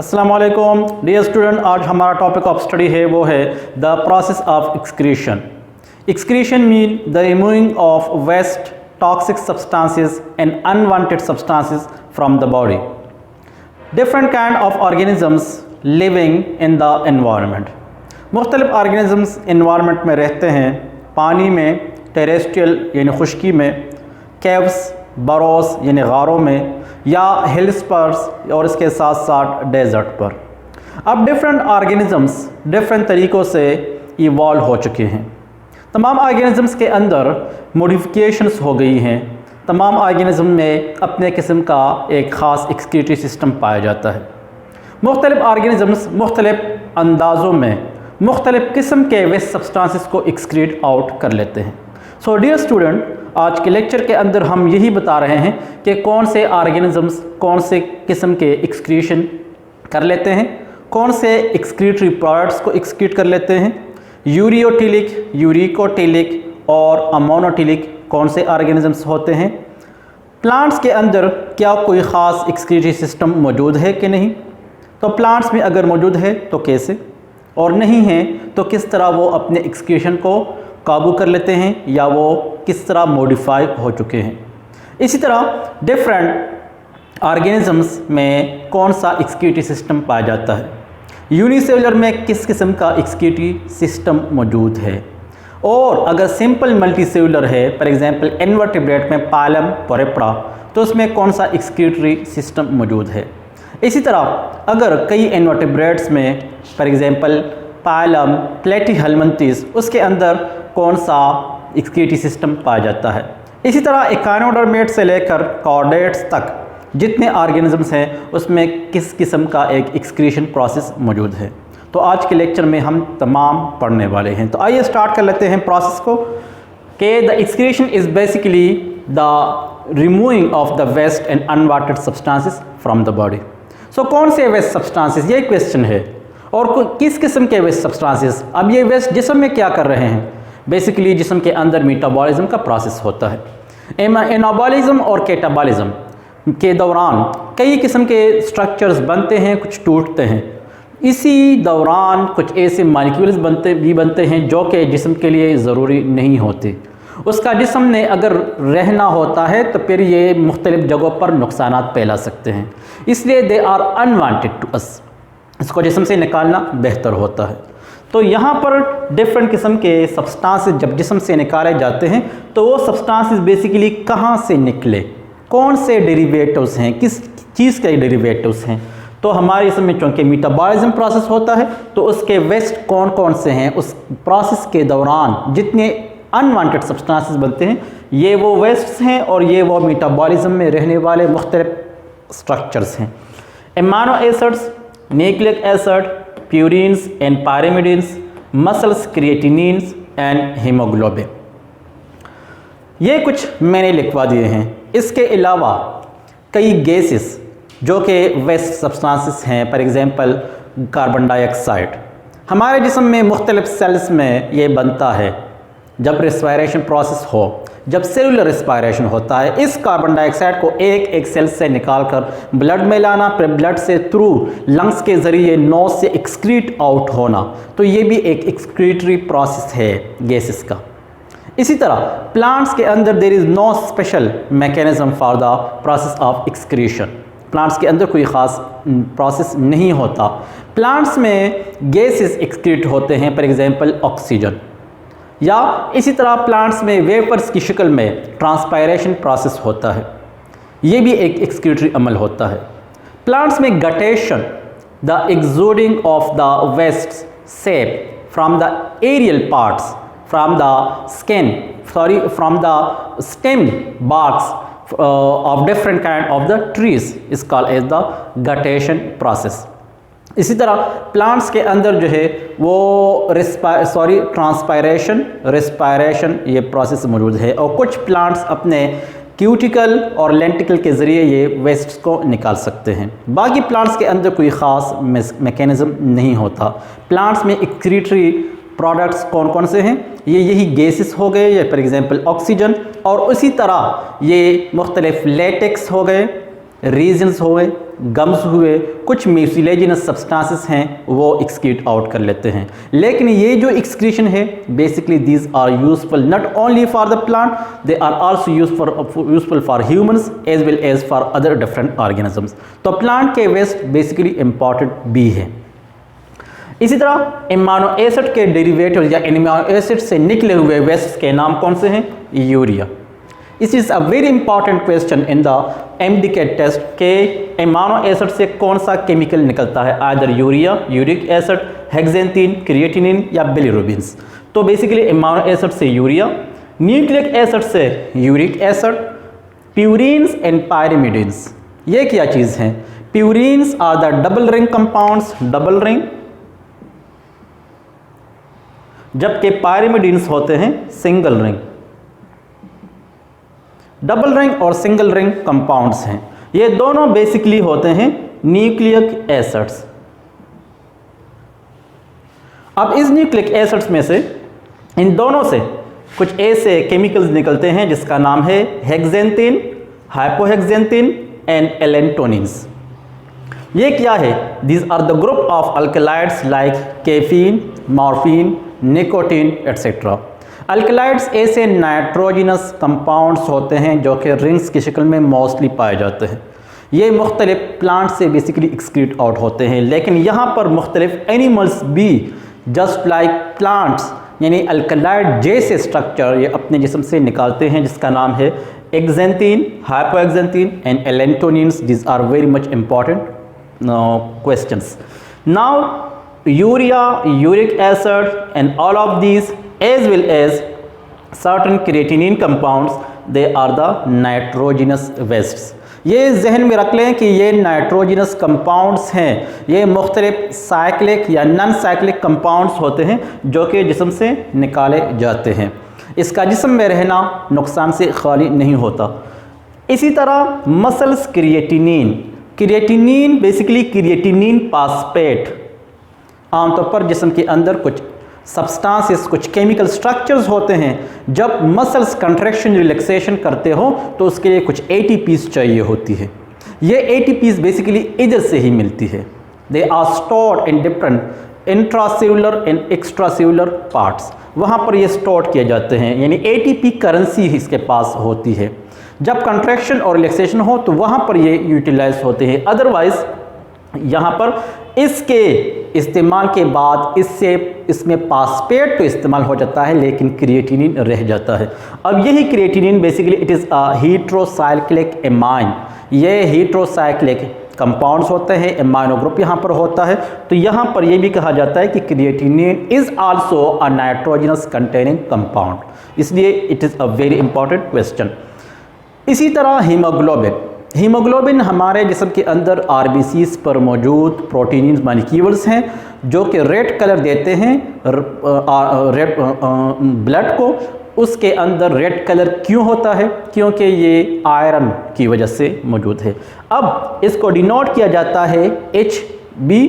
अस्सलाम वालेकुम dear student, आज हमारा टॉपिक ऑफ स्टडी है वो है the process of excretion. Excretion mean the removing of waste, toxic substances and unwanted substances from the body. Different kind of organisms living in the environment. मुख्तलिफ organisms environment में रहते हैं, पानी में, terrestrial यानी खुश्की में, केव्स बरोस यानी गारों में, या हिल्स पर और इसके साथ साथ डेजर्ट पर। अब डिफरेंट ऑर्गेनिजम्स डिफरेंट तरीक़ों से इवॉल्व हो चुके हैं। तमाम ऑर्गेनिजम्स के अंदर मॉडिफिकेशंस हो गई हैं। तमाम ऑर्गेनिज्म में अपने किस्म का एक ख़ास एक्सक्रीटरी सिस्टम पाया जाता है। मुख्तलिफ ऑर्गेनिजम्स मुख्तलिफ अंदाज़ों में मुख्तलिफ किस्म के वेस्ट सब्सटेंसेस को एक्सक्रीट आउट कर लेते हैं। सो डियर स्टूडेंट, आज के लेक्चर के अंदर हम यही बता रहे हैं कि कौन से ऑर्गेनिजम्स कौन से किस्म के एक्सक्रीशन कर लेते हैं, कौन से एक्सक्रीटरी प्रोडक्ट्स को एक्सक्रीट कर लेते हैं। यूरियोटिलिक, यूरिकोटिलिक और अमोनोटिलिक कौन से ऑर्गेनिजम्स होते हैं। प्लांट्स के अंदर क्या कोई ख़ास एक्सक्रीटरी सिस्टम मौजूद है कि नहीं, तो प्लांट्स में अगर मौजूद है तो कैसे, और नहीं है तो किस तरह वो अपने एक्सक्रीशन को काबू कर लेते हैं या वो किस तरह मॉडिफाई हो चुके हैं। इसी तरह डिफरेंट ऑर्गेनिजम्स में कौन सा एक्सक्रीटरी सिस्टम पाया जाता है। यूनिसेलुलर में किस किस्म का एक्सक्रीटरी सिस्टम मौजूद है, और अगर सिंपल मल्टीसेलुलर है, फॉर एग्जांपल इनवर्टिब्रेट में पाइलम पोरेपड़ा, तो उसमें कौन सा एक्सक्रीटरी सिस्टम मौजूद है। इसी तरह अगर कई इनवर्टिब्रेट्स में फॉर एग्जांपल पाइलम प्लेटीहेल्मिन्थस, उसके अंदर कौन सा एक्सक्रीटरी सिस्टम पाया जाता है। इसी तरह इकानोडर्मेट से लेकर कॉर्डेट्स तक जितने ऑर्गेनिजम्स हैं उसमें किस किस्म का एक एक्सक्रीशन प्रोसेस मौजूद है। तो आज के लेक्चर में हम तमाम पढ़ने वाले हैं। तो आइए स्टार्ट कर लेते हैं प्रोसेस को कि the excretion is basically the removing of the waste and unwanted substances from the body. So कौन से वेस्ट सब्सटेंसेस, ये क्वेश्चन है, और किस किस्म के वेस्ट सब्सटेंसेस। अब ये वेस्ट जिस्म में क्या कर रहे हैं, बेसिकली जिस्म के अंदर मेटाबॉलिज्म का प्रोसेस होता है। एनाबॉलिज्म और कैटाबॉलिज्म के दौरान कई किस्म के स्ट्रक्चर्स बनते हैं, कुछ टूटते हैं। इसी दौरान कुछ ऐसे मॉलिक्यूल्स बनते हैं जो कि जिस्म के लिए ज़रूरी नहीं होते। उसका जिस्म ने अगर रहना होता है तो फिर ये मुख्तलिफ़ जगहों पर नुकसानात फैला सकते हैं, इसलिए they are unwanted to us. इसको जिस्म से निकालना बेहतर होता है। तो यहाँ पर डिफरेंट किस्म के सब्सटेंसेस जब जिस्म से निकाले जाते हैं तो वो सब्सटेंसेस बेसिकली कहाँ से निकले, कौन से डेरिवेटिव्स हैं, किस चीज़ के डेरिवेटिव्स हैं। तो हमारे इसमें चूँकि मेटाबॉलिज्म प्रोसेस होता है तो उसके वेस्ट कौन कौन से हैं, उस प्रोसेस के दौरान जितने अनवांटेड सब्सटेंसेस बनते हैं ये वो वेस्ट्स हैं, और ये वो मेटाबॉलिज्म में रहने वाले मुख्तलिफ स्ट्रक्चर्स हैं। Amino acids, nucleic acid, purines and pyrimidines, muscles, creatinines and haemoglobin. ये कुछ मैंने लिखवा दिए हैं। इसके अलावा कई गैसेस जो कि वेस्ट सब्सटेंसेस हैं, फॉर एग्जांपल कार्बन डाइऑक्साइड, हमारे जिस्म में मुख्तलिफ सेल्स में ये बनता है। जब रेस्पायरेशन प्रोसेस हो, जब सेलुलर रेस्पायरेशन होता है, इस कार्बन डाइऑक्साइड को एक एक सेल से निकाल कर ब्लड में लाना, फिर ब्लड से थ्रू लंग्स के ज़रिए नोज से एक्सक्रीट आउट होना, तो ये भी एक एक्सक्रीटरी प्रोसेस है गैसेस का। इसी तरह प्लांट्स के अंदर there is no special mechanism for the process of excretion. Plants के अंदर कोई ख़ास प्रोसेस नहीं होता। प्लांट्स में गैसेस एक्सक्रीट होते हैं, फॉर एग्जांपल ऑक्सीजन, या इसी तरह प्लांट्स में वेपर्स की शक्ल में ट्रांसपायरेशन प्रोसेस होता है, ये भी एक एक्सक्रीटरी अमल होता है। प्लांट्स में guttation, the exuding of the waste sap from the aerial parts from the from the stem barks of different kind of the trees is called as the guttation process. इसी तरह plants के अंदर जो है वो transpiration, respiration ये process मौजूद है, और कुछ प्लांट्स अपने क्यूटिकल और लेंटिकल के ज़रिए ये वेस्ट्स को निकाल सकते हैं। बाकी प्लांट्स के अंदर कोई ख़ास मैकेनिज़्म नहीं होता। प्लांट्स में एक्सक्रीटरी प्रोडक्ट्स कौन कौन से हैं, ये यही गैसेस हो गए, या फॉर एग्जांपल ऑक्सीजन, और उसी तरह ये मुख्तलिफ लेटेक्स हो गए, रीजन्स हो गए, गम्स हुए, कुछ म्यूसिलेजिनस सब्सटेंसेस हैं वो एक्सक्रीट आउट कर लेते हैं। लेकिन ये जो एक्सक्रीशन है basically these are useful not only for the plant, they are also useful for humans as well as for other different organisms. तो प्लांट के वेस्ट बेसिकली इंपॉर्टेंट भी है। इसी तरह एमिनो एसिड के डेरिवेटिव या एमिनो एसिड से निकले हुए वेस्ट के नाम कौन से हैं? यूरिया। इस is a very important question in the MDK test के एमिनो एसिड से कौन सा केमिकल निकलता है, either urea, uric acid, xanthine, creatinine या बिलिरुबिन्स। तो बेसिकली एमिनो एसिड से यूरिया, न्यूक्लिक एसिड से uric acid, purines and pyrimidines. ये क्या चीज़ हैं? Purines are the double ring compounds, double ring, जबकि पायरिमिडिन्स होते हैं सिंगल रिंग। डबल रिंग और सिंगल रिंग कंपाउंड्स हैं, ये दोनों बेसिकली होते हैं न्यूक्लिक एसिड्स। अब इस न्यूक्लिक एसिड्स में से इन दोनों से कुछ ऐसे केमिकल्स निकलते हैं जिसका नाम है हेक्सेंथीन, हाइपोहेक्सेंथीन एंड एलेंटोनिन्स। ये क्या है? These are the group of alkaloids like caffeine, morphine, nicotine etcetera. Alkaloids ऐसे नाइट्रोजिनस कंपाउंड्स होते हैं जो कि रिंग्स की शक्ल में मोस्टली पाए जाते हैं। ये मुख्तलिफ प्लांट से बेसिकली एक्सक्रीट आउट होते हैं, लेकिन यहाँ पर मुख्तलिफ एनिमल्स भी जस्ट लाइक प्लांट्स यानी अल्कलाइड जैसे स्ट्रक्चर ये अपने जिस्म से निकालते हैं जिसका नाम है xanthine, hypoxanthine and allantoins. These are very much important questions. Now urea, uric acid and all of these as well as certain creatinine compounds, they are the nitrogenous wastes। ये जहन में रख लें कि ये नाइट्रोजिनस कंपाउंड्स हैं, ये मुख्तलिफ साइक्लिक या नॉन साइक्लिक कंपाउंड्स होते हैं जो कि जिस्म से निकाले जाते हैं। इसका जिस्म में रहना नुकसान से खाली नहीं होता। इसी तरह muscles creatinine, creatinine basically creatinine phosphate आमतौर पर जिस्म के अंदर कुछ सब्सटेंसेस, कुछ केमिकल स्ट्रक्चर्स होते हैं। जब मसल्स कंट्रैक्शन रिलैक्सेशन करते हो तो उसके लिए कुछ ATPs चाहिए होती है। ये ATPs बेसिकली इधर से ही मिलती है। They are stored in different intracellular and extracellular parts, वहाँ पर ये स्टोर किए जाते हैं, यानी ATP करेंसी इसके पास होती है। जब कंट्रैक्शन और रिलैक्सेशन हो तो वहाँ पर ये यूटिलाइज होते हैं। अदरवाइज यहाँ पर इसके इस्तेमाल के बाद इसमें फास्फेट तो इस्तेमाल हो जाता है लेकिन क्रिएटिनिन रह जाता है। अब यही creatinine basically it is a heterocyclic amine. ये हीट्रोसाइक्लिक कंपाउंड्स होते हैं, एमाइनो ग्रुप यहाँ पर होता है। तो यहाँ पर यह भी कहा जाता है कि creatinine is also a nitrogenous containing compound, इसलिए it is a very important question. इसी तरह हीमोग्लोबिन, हीमोग्लोबिन हमारे जिस्म के अंदर RBCs पर मौजूद प्रोटीन मॉलिक्यूल्स हैं जो कि रेड कलर देते हैं रेड ब्लड को। उसके अंदर रेड कलर क्यों होता है? क्योंकि ये आयरन की वजह से मौजूद है। अब इसको डिनोट किया जाता है HB।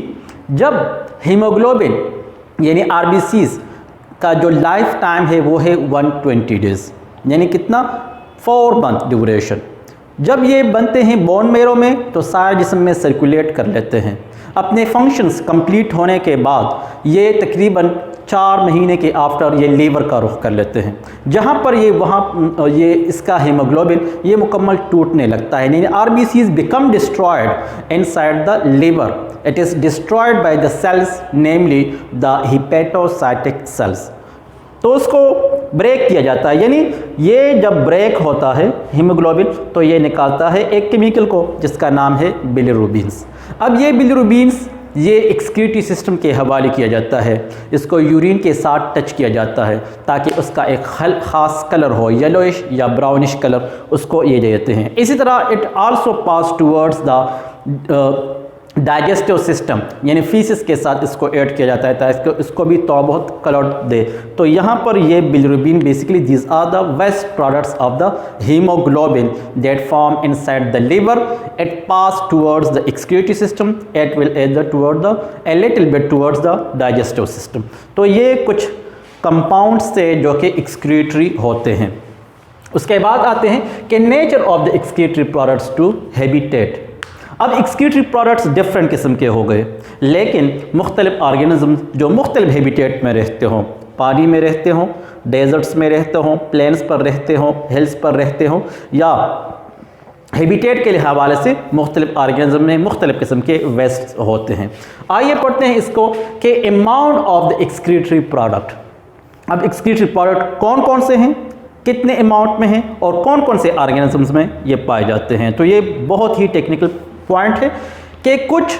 जब हीमोग्लोबिन यानी RBCs का जो लाइफ टाइम है वो है 120 डेज, यानी कितना? 4 मंथ ड्यूरेशन। जब ये बनते हैं बोन मेरो में तो सारे जिस्म में सर्कुलेट कर लेते हैं। अपने फंक्शंस कंप्लीट होने के बाद ये तकरीबन 4 महीने के आफ्टर ये लीवर का रुख कर लेते हैं, जहाँ पर ये इसका हीमोग्लोबिन ये मुकम्मल टूटने लगता है, यानी RBCs become destroyed inside the liver. It is destroyed by the cells namely the hepatocytic cells. तो उसको ब्रेक किया जाता है, यानी ये जब ब्रेक होता है हीमोग्लोबिन तो ये निकालता है एक केमिकल को जिसका नाम है बिलिरुबिन्स। अब ये बिलिरुबिन्स ये एक्सक्रीटरी सिस्टम के हवाले किया जाता है, इसको यूरिन के साथ टच किया जाता है ताकि उसका एक ख़ास कलर हो, येलोइश या ब्राउनिश कलर, उसको ये देते हैं। इसी तरह it also pass towards the digestive system, यानी फीसिस के साथ इसको ऐड किया जाता है ताकि इसको भी थोड़ा बहुत कलर दे। तो यहाँ पर ये bilirubin basically these are the waste products of the haemoglobin that form inside the liver. It pass towards the excretory system, it will add toward the a little bit towards the digestive system. तो ये कुछ compounds थे जो कि excretory होते हैं। उसके बाद आते हैं कि nature of the excretory products to habitat. अब एक्सक्रीटरी प्रोडक्ट्स डिफरेंट किस्म के हो गए, लेकिन मुख्तलिफ ऑर्गेनिज्म जो मुख्तलिफ हैबिटेट में रहते हों, पानी में रहते हों, डेजर्ट्स में रहते हों, प्लेन्स पर रहते हों, हिल्स पर रहते हों, या हैबिटेट के हवाले से मुख्तलिफ ऑर्गेनिज्म में मुख्तलिफ किस्म के वेस्ट होते हैं। आइए पढ़ते हैं इसको कि amount of the excretory product. अब एक्सक्रीटरी प्रोडक्ट कौन कौन से हैं, कितने अमाउंट में हैं और कौन कौन से ऑर्गेनिजम्स में ये पाए जाते हैं। तो ये बहुत ही टेक्निकल पॉइंट है कि कुछ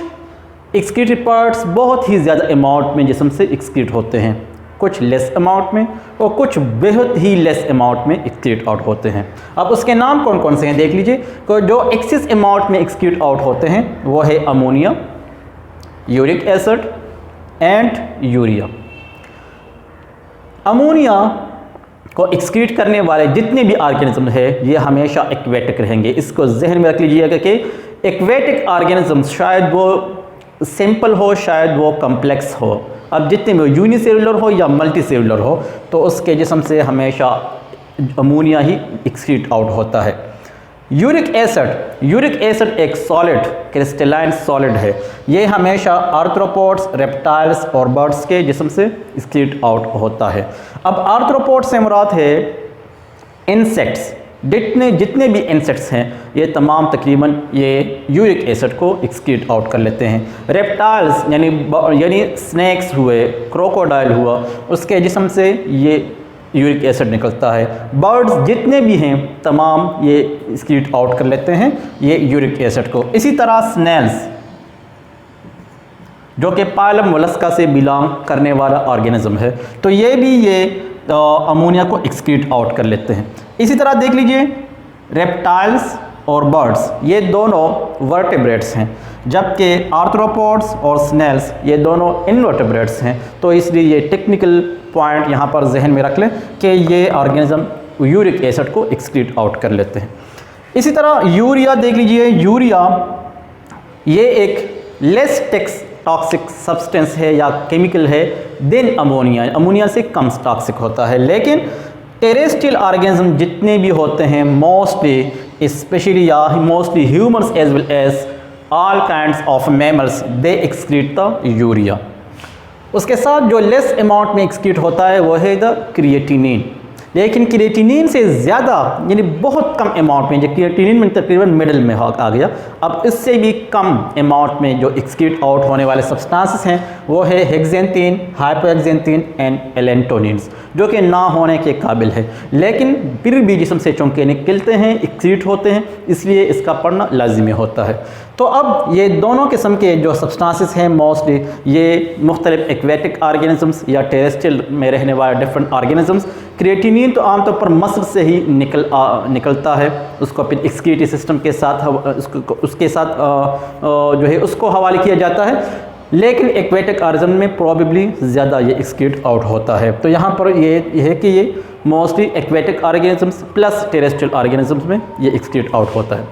एक्सक्रीटरी प्रोडक्ट्स बहुत ही ज़्यादा अमाउंट में जिस्म से एक्सक्रीट होते हैं, कुछ लेस अमाउंट में और कुछ बेहद ही लेस अमाउंट में एक्सक्रीट आउट होते हैं। अब उसके नाम कौन कौन से हैं देख लीजिए। तो जो एक्सेस अमाउंट में एक्सक्रीट आउट होते हैं वो है ammonia, uric acid and urea. Ammonia को एक्सक्रीट करने वाले जितने भी ऑर्गेनिज्म है ये हमेशा एक्वेटिक रहेंगे। इसको जहन में रख लीजिएगा कि एक्वेटिक ऑर्गेनिज्म शायद वो सिंपल हो, शायद वो कम्प्लेक्स हो। अब जितने भी यूनिसेलुलर हो या मल्टी सेलुलर हो तो उसके जिस्म से हमेशा अमोनिया ही एक्सक्रीट आउट होता है। यूरिक एसिड एक सॉलिड क्रिस्टलाइन सॉलिड है। ये हमेशा आर्थ्रोपोड्स, रेप्टाइल्स और बर्ड्स के जिस्म से एक्सक्रीट आउट होता है। अब आर्थ्रोपोड से मुराद है इंसेक्ट्स, जितने भी इंसेक्ट्स हैं ये तमाम तकरीबन ये यूरिक एसिड को एक्सक्रीट आउट कर लेते हैं। रेप्टाइल्स यानी स्नैक्स हुए, क्रोकोडाइल हुआ, उसके जिस्म से ये यूरिक एसिड निकलता है। बर्ड्स जितने भी हैं तमाम ये एक्सक्रीट आउट कर लेते हैं ये यूरिक एसिड को। इसी तरह स्नेल्स जो कि पाइलम मोलस्का से बिलोंग करने वाला ऑर्गेनिज्म है तो ये भी ये अमोनिया को एक्सक्रीट आउट कर लेते हैं। इसी तरह देख लीजिए रेप्टाइल्स और बर्ड्स ये दोनों वर्टेब्रेट्स हैं, जबकि आर्थ्रोपोड्स और स्नेल्स ये दोनों इनवर्टेब्रेट्स हैं। तो इसलिए ये टेक्निकल पॉइंट यहाँ पर जहन में रख लें कि ये ऑर्गेनिज्म यूरिक एसिड को एक्सक्रीट आउट कर लेते हैं। इसी तरह यूरिया देख लीजिए। यूरिया ये एक लेस टॉक्सिक सब्सटेंस है या केमिकल है देन अमोनिया। अमोनिया से कम टॉक्सिक होता है, लेकिन टेरेस्ट्रियल ऑर्गेनिज्म जितने भी होते हैं मोस्टली स्पेशली या mostly humans as well as all kinds of mammals they excrete the urea. उसके साथ जो लेस अमाउंट में एक्सक्रीट होता है वो है द क्रिएटिनिन, लेकिन क्रिएटिनिन से ज़्यादा यानी बहुत कम अमाउंट में, जो क्रिएटिनिन में तकरीबन मिडिल में आ गया। अब इससे भी कम अमाउंट में जो एक्सक्रीट आउट होने वाले सब्सटेंसेस हैं वो है हेक्सेंथीन, हाइपोहेक्सेंथीन एंड एलेंटोनिन्स, जो कि ना होने के काबिल है, लेकिन फिर भी जिस्म से चौंके निकलते हैं, एक्सक्रीट होते हैं, इसलिए इसका पढ़ना लाजिमी होता है। तो अब ये दोनों किस्म के जो सब्सटेंसेस हैं मोस्टली ये मुख्तलिफ एक्वेटिक ऑर्गेनिजम्स या टेरेस्ट्रियल में रहने वाले डिफरेंट ऑर्गेनिजम्स। क्रिएटिनिन तो आमतौर पर मस्ल से ही निकलता है, उसको फिर एक्सक्रीटरी सिस्टम के साथ उसके साथ जो है उसको हवाले किया जाता है, लेकिन एक्वेटिक ऑर्गेनिज्म में प्रोबेबली ज़्यादा ये एक्सक्रीट आउट होता है। तो यहाँ पर ये है कि ये mostly aquatic organisms plus terrestrial organisms में ये एक्सक्रीट आउट होता है।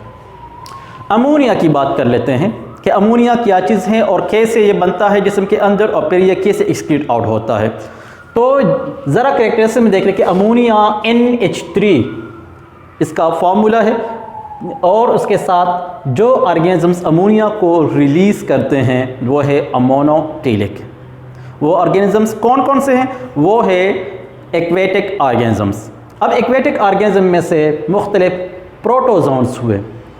अमोनिया की बात कर लेते हैं कि अमोनिया क्या चीज़ है और कैसे ये बनता है जिस्म के अंदर और फिर ये कैसे एक्सक्रीट आउट होता है। तो ज़रा कैरेक्टरिस्टिक में देख लें कि अमोनिया NH3 इसका फॉर्मूला है, और उसके साथ जो ऑर्गेनिजम्स अमोनिया को रिलीज़ करते हैं वो है अमोनोटेलिक। वो ऑर्गेनिजम्स कौन कौन से हैं? वो है एक्वेटिक ऑर्गेनिजम्स। अब एक्वेटिक ऑर्गेनिज्म में से मुख्तलिफ प्रोटोजोन्स हुए।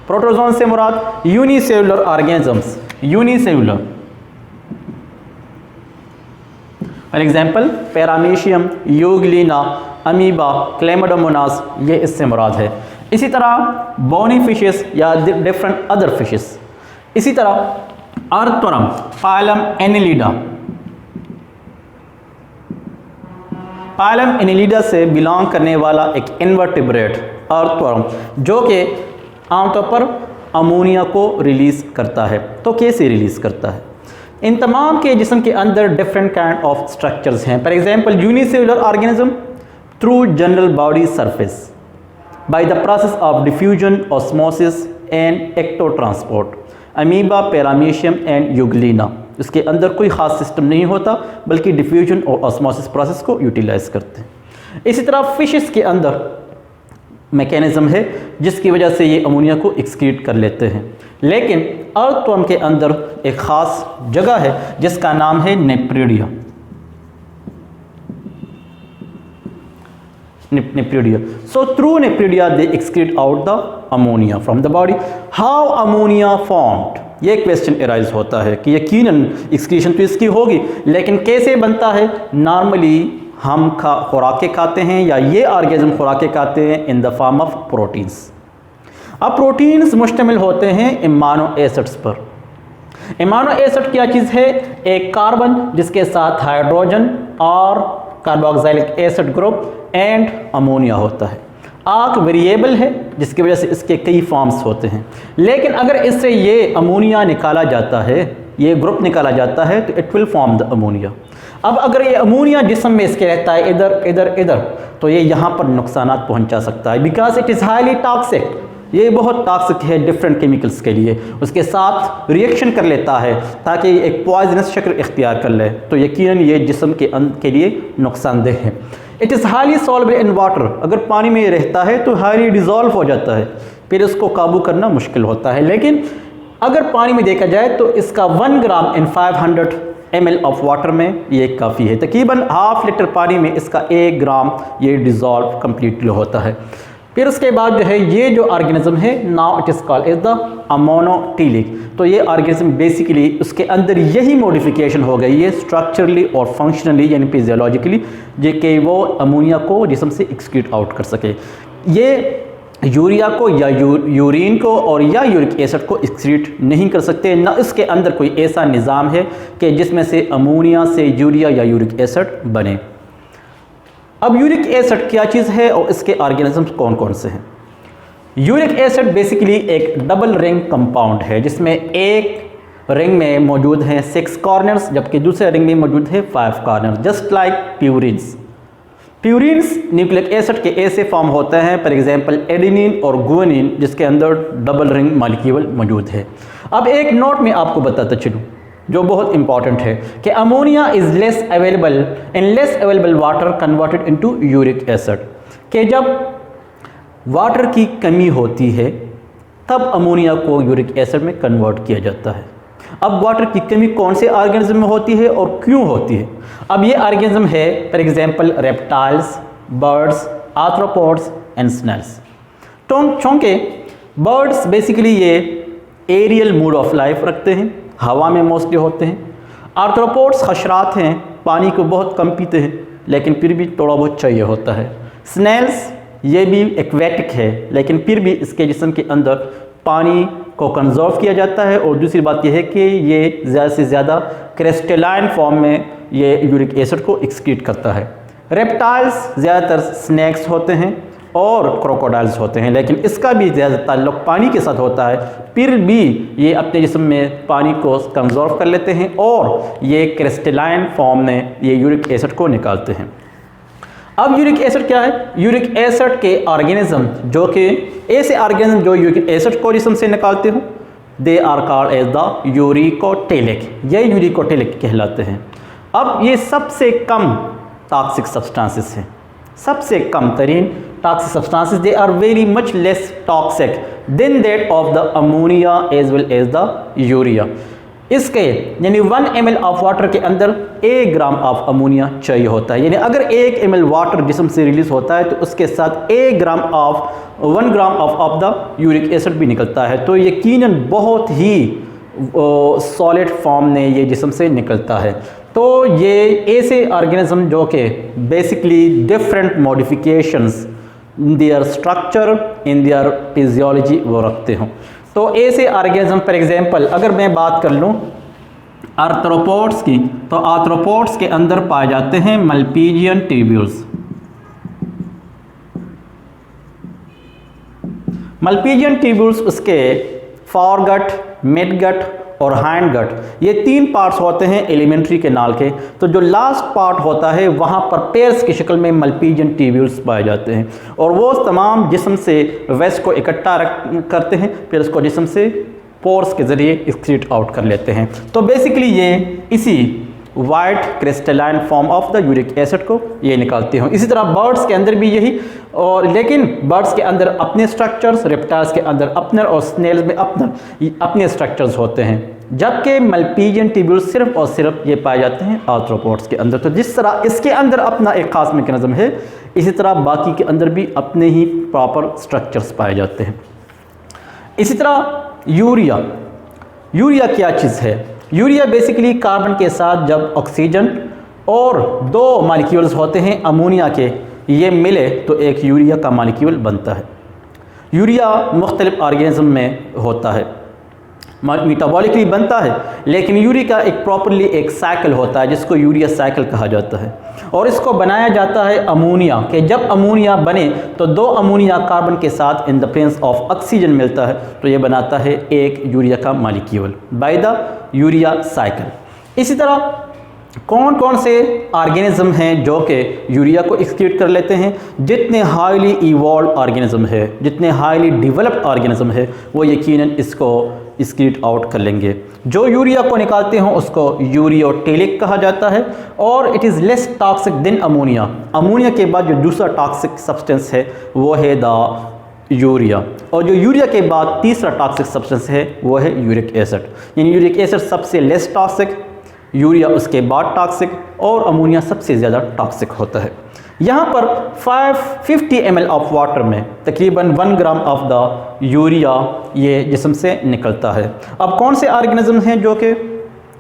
प्रोटोजोन से मुराद unicellular organisms, unicellular. For example paramecium, euglena, amoeba, chlamydomonas, ये इससे मुराद है। इसी तरह बोनी फिशेस या डिफरेंट अदर फिशेस। इसी तरह earthworm, phylum annelida, phylum annelida से बिलोंग करने वाला एक इनवर्टिब्रेट अर्थवर्म जो कि आमतौर पर अमोनिया को रिलीज़ करता है। तो कैसे रिलीज़ करता है? इन तमाम के जिस्म के अंदर डिफरेंट काइंड ऑफ स्ट्रक्चर्स हैं। For example unicellular organism through general body surface by the process of diffusion, osmosis and active transport. Amoeba, paramecium and euglena, इसके अंदर कोई ख़ास सिस्टम नहीं होता बल्कि डिफ्यूजन और ऑस्मोसिस प्रोसेस को यूटिलाइज करते हैं। इसी तरह फिशेस के अंदर मैकेनिज्म है जिसकी वजह से ये अमोनिया को एक्सक्रीट कर लेते हैं। लेकिन अर्थवर्म के अंदर एक ख़ास जगह है जिसका नाम है नेप्रिडिया। Nepridia. So through nepridia they excrete out the ammonia from the body. How ammonia formed? ये क्वेश्चन एराइज होता है कि यकीनन एक्सक्रीशन तो इसकी होगी, लेकिन कैसे बनता है? नॉर्मली हम खुराकें खाते हैं या ये ऑर्गेनिज्म खुराकें खाते हैं in the form of proteins. अब प्रोटीन्स मुश्तमिल होते हैं इमानो एसिड्स पर। इमानो एसिड क्या चीज़ है? एक कार्बन जिसके साथ हाइड्रोजन और carboxylic acid group and ammonia होता है। आर्क वेरिएबल है जिसकी वजह से इसके कई फॉर्म्स होते हैं, लेकिन अगर इससे ये अमोनिया निकाला जाता है, ये ग्रुप निकाला जाता है, तो it will form the ammonia. अब अगर ये अमोनिया जिस्म में इसके रहता है इधर इधर इधर, तो ये यहाँ पर नुकसानात पहुँचा सकता है, because it is highly toxic. ये बहुत टॉक्सिक है डिफरेंट केमिकल्स के लिए, उसके साथ रिएक्शन कर लेता है ताकि एक पॉइजनस शक्ल इख्तियार कर ले, तो यकीनन ये जिस्म के लिए नुकसानदेह है। It is highly soluble in water. अगर पानी में रहता है तो हाईली डिज़ोल्व हो जाता है, फिर इसको काबू करना मुश्किल होता है। लेकिन अगर पानी में देखा जाए तो इसका 1 ग्राम इन 500 ml ऑफ वाटर में ये काफ़ी है। तकरीबन ½ लीटर पानी में इसका 1 ग्राम ये डिज़ोल्व कम्प्लीटली होता है। फिर उसके बाद जो है ये जो ऑर्गेनिज्म है, now it is called as the ammonotelic. तो ये ऑर्गेनिज्म बेसिकली उसके अंदर यही मॉडिफिकेशन हो गई है स्ट्रक्चरली और फंक्शनली यानी फिजियोलॉजिकली, जो कि वो अमोनिया को जिस्म से एक्सक्रीट आउट कर सके। ये यूरिया को या यूरिन को और या यूरिक एसिड को एक्सक्रीट नहीं कर सकते, ना इसके अंदर कोई ऐसा निज़ाम है कि जिसमें से अमोनिया से यूरिया या यूरिक एसिड बने। अब यूरिक एसिड क्या चीज़ है और इसके ऑर्गेनिजम्स कौन कौन से हैं? यूरिक एसिड बेसिकली एक डबल रिंग कंपाउंड है जिसमें एक रिंग में मौजूद हैं 6 कॉर्नर्स, जबकि दूसरे रिंग में मौजूद है 5 corners, just like purines. Purines nucleic acid के ऐसे फॉर्म होते हैं, फॉर एग्जांपल एडेनिन और गुआनिन, जिसके अंदर डबल रिंग मॉलिक्यूल मौजूद है। अब एक नोट में आपको बताता चलूँ जो बहुत इंपॉर्टेंट है कि ammonia is less available water converted into uric acid, कि जब वाटर की कमी होती है तब अमोनिया को यूरिक एसिड में कन्वर्ट किया जाता है। अब वाटर की कमी कौन से ऑर्गेनिज्म में होती है और क्यों होती है? अब ये ऑर्गेनिज्म है for example reptiles, birds, arthropods and snails. चूँकि बर्ड्स बेसिकली ये एरियल मोड ऑफ लाइफ रखते हैं, हवा में मोस्टली होते हैं। आर्थ्रोपोड्स हशरात हैं, पानी को बहुत कम पीते हैं लेकिन फिर भी थोड़ा बहुत चाहिए होता है। स्नेल्स ये भी एक्वेटिक है लेकिन फिर भी इसके जिस्म के अंदर पानी को कंजर्व किया जाता है, और दूसरी बात यह है कि ये ज़्यादा से ज़्यादा क्रिस्टलाइन फॉर्म में ये यूरिक एसिड को एक्सक्रीट करता है। रेप्टाइल्स ज़्यादातर स्नैक्स होते हैं और क्रोकोडाइल्स होते हैं, लेकिन इसका भी ज़्यादा ताल्लुक़ पानी के साथ होता है, फिर भी ये अपने जिस्म में पानी को कंजर्व कर लेते हैं और ये क्रिस्टलाइन फॉर्म में ये यूरिक एसिड को निकालते हैं। अब यूरिक एसिड क्या है? यूरिक एसिड के ऑर्गेनिज्म जो कि ऐसे ऑर्गेनिज्म जो यूरिक एसिड को जिस्म से निकालते हो, they are called as the uricotelic. ये यूरिकोटेलिक कहलाते हैं। अब ये सबसे कम टॉक्सिक सब्सटेंसेस हैं, सबसे कम तरीन toxic substances, they are very much less toxic than that of the ammonia as well as the urea. इसके यानी 1 ml ऑफ वाटर के अंदर 1 ग्राम ऑफ अमोनिया चाहिए होता है। यानी अगर 1 ml वाटर जिस्म से रिलीज होता है तो उसके साथ 1 gram of the uric acid भी निकलता है, तो यकीनन बहुत ही सॉलिड फॉर्म में ये जिस्म से निकलता है। तो ये ऐसे ऑर्गेनिज्म जो कि basically different modifications in their structure in their physiology वो रखते हों। तो ऐसे ऑर्गेनिज्म फॉर एग्जांपल अगर मैं बात कर लूँ आर्थ्रोपोड्स की, तो आर्थ्रोपोड्स के अंदर पाए जाते हैं मल्पीजियन ट्यूब्यूल्स। मल्पीजियन ट्यूब्यूल्स उसके फॉरगट, मिडगट और हाइंड गट, ये 3 पार्ट्स होते हैं एलिमेंट्री कैनाल के। तो जो लास्ट पार्ट होता है वहाँ पर पेयर्स की शक्ल में मल्पीजियन ट्यूब्यूल्स पाए जाते हैं, और वो तमाम जिस्म से वेस्ट को इकट्ठा करते हैं, फिर उसको जिस्म से पोर्स के ज़रिए एक्सक्रीट आउट कर लेते हैं। तो बेसिकली ये इसी white crystalline form of the uric acid को ये निकालते हैं। इसी तरह बर्ड्स के अंदर भी यही, और लेकिन बर्ड्स के अंदर अपने स्ट्रक्चर्स, रेप्टाइल्स के अंदर अपने और स्नेल्स में अपने स्ट्रक्चर्स होते हैं, जबकि मल्पीजियन ट्यूब्यूल सिर्फ और सिर्फ ये पाए जाते हैं आर्थ्रोपोड्स के अंदर। तो जिस तरह इसके अंदर अपना एक खास मैकेनिज्म है, इसी तरह बाकी के अंदर भी अपने ही प्रॉपर स्ट्रक्चर्स पाए जाते हैं। इसी तरह यूरिया क्या चीज़ है? यूरिया बेसिकली कार्बन के साथ जब ऑक्सीजन और दो मॉलिक्यूल्स होते हैं अमोनिया के, ये मिले तो एक यूरिया का मॉलिक्यूल बनता है। यूरिया मुख्तलिफ ऑर्गेनिज्म में होता है, मेटाबॉलिकली बनता है, लेकिन यूरिया का एक प्रॉपरली एक साइकिल होता है जिसको यूरिया साइकिल कहा जाता है, और इसको बनाया जाता है अमोनिया के। जब अमोनिया बने तो दो अमोनिया कार्बन के साथ in the presence of oxygen मिलता है, तो ये बनाता है एक यूरिया का molecule by the urea cycle. इसी तरह कौन कौन से ऑर्गेनिज्म हैं जो कि यूरिया को एक्सक्रीट कर लेते हैं? जितने हाईली इवॉल्व ऑर्गेनिज्म है, जितने हाईली डेवलप्ड ऑर्गेनिज्म है, वो यकीनन इसको एक्सक्रीट आउट कर लेंगे। जो यूरिया को निकालते हैं उसको यूरियोटेलिक कहा जाता है, और it is less toxic than ammonia. Ammonia के बाद जो दूसरा टॉक्सिक सब्सटेंस है वो है द यूरिया, और जो यूरिया के बाद तीसरा टॉक्सिक सब्सटेंस है वो है यूरिक एसिड। यानी यूरिक एसिड सबसे लेस टॉक्सिक, यूरिया उसके बाद टॉक्सिक, और अमोनिया सबसे ज़्यादा टॉक्सिक होता है। यहाँ पर 550 ml ऑफ वाटर में तकरीबन 1 ग्राम ऑफ द यूरिया ये जिस्म से निकलता है। अब कौन से ऑर्गेनिज्म हैं जो कि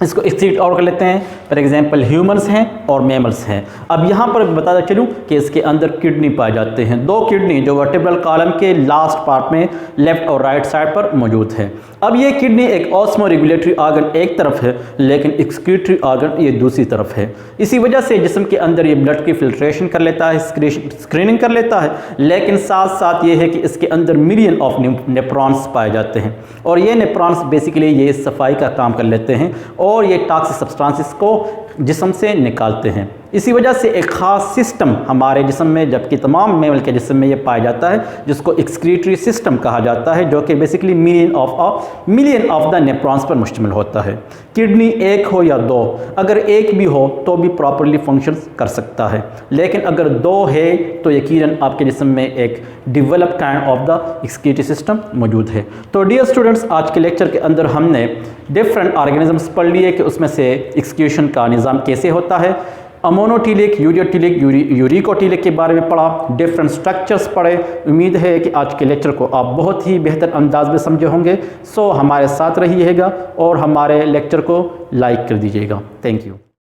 इसको एक्सक्रीट आउट कर लेते हैं? फॉर एग्जांपल ह्यूमंस हैं और मैमल्स हैं। अब यहाँ पर बताता चलूँ कि इसके अंदर किडनी पाए जाते हैं, 2 किडनी जो वर्टेब्रल कॉलम के लास्ट पार्ट में लेफ्ट और राइट साइड पर मौजूद है। अब ये किडनी एक ऑस्मो रेगुलेटरी ऑर्गन एक तरफ है, लेकिन एक्सक्रीटरी ऑर्गन ये दूसरी तरफ है। इसी वजह से जिस्म के अंदर ये ब्लड की फिल्ट्रेशन कर लेता है, स्क्रीनिंग कर लेता है, लेकिन साथ साथ ये है कि इसके अंदर मिलियन ऑफ नेफ्रॉन्स पाए जाते हैं, और ये नेफ्रॉन्स बेसिकली ये सफाई का काम कर लेते हैं और ये टॉक्सिक सब्सटेंसेस को जिस्म से निकालते हैं। इसी वजह से एक ख़ास सिस्टम हमारे जिस्म में, जबकि तमाम मैमल के जिस्म में ये पाया जाता है, जिसको एक्सक्रीटरी सिस्टम कहा जाता है, जो कि basically million of the nephrons पर मुश्तमिल होता है। किडनी एक हो या 2, अगर एक भी हो तो भी प्रॉपरली फंक्शन कर सकता है, लेकिन अगर 2 है तो यकीनन आपके जिस्म में एक develop kind of the excretory system मौजूद है। तो डियर स्टूडेंट्स, आज के लेक्चर के अंदर हमने डिफरेंट ऑर्गेनिजम्स पढ़ लिए कि उसमें से एक्सक्रीशन का निज़ाम कैसे होता है। अमोनोटीलिक, यूरियोटीलिक, यूरिकोटीलिक के बारे में पढ़ा, डिफरेंट स्ट्रक्चर्स पढ़े। उम्मीद है कि आज के लेक्चर को आप बहुत ही बेहतर अंदाज में समझे होंगे। सो हमारे साथ रहिएगा और हमारे लेक्चर को लाइक कर दीजिएगा। Thank you.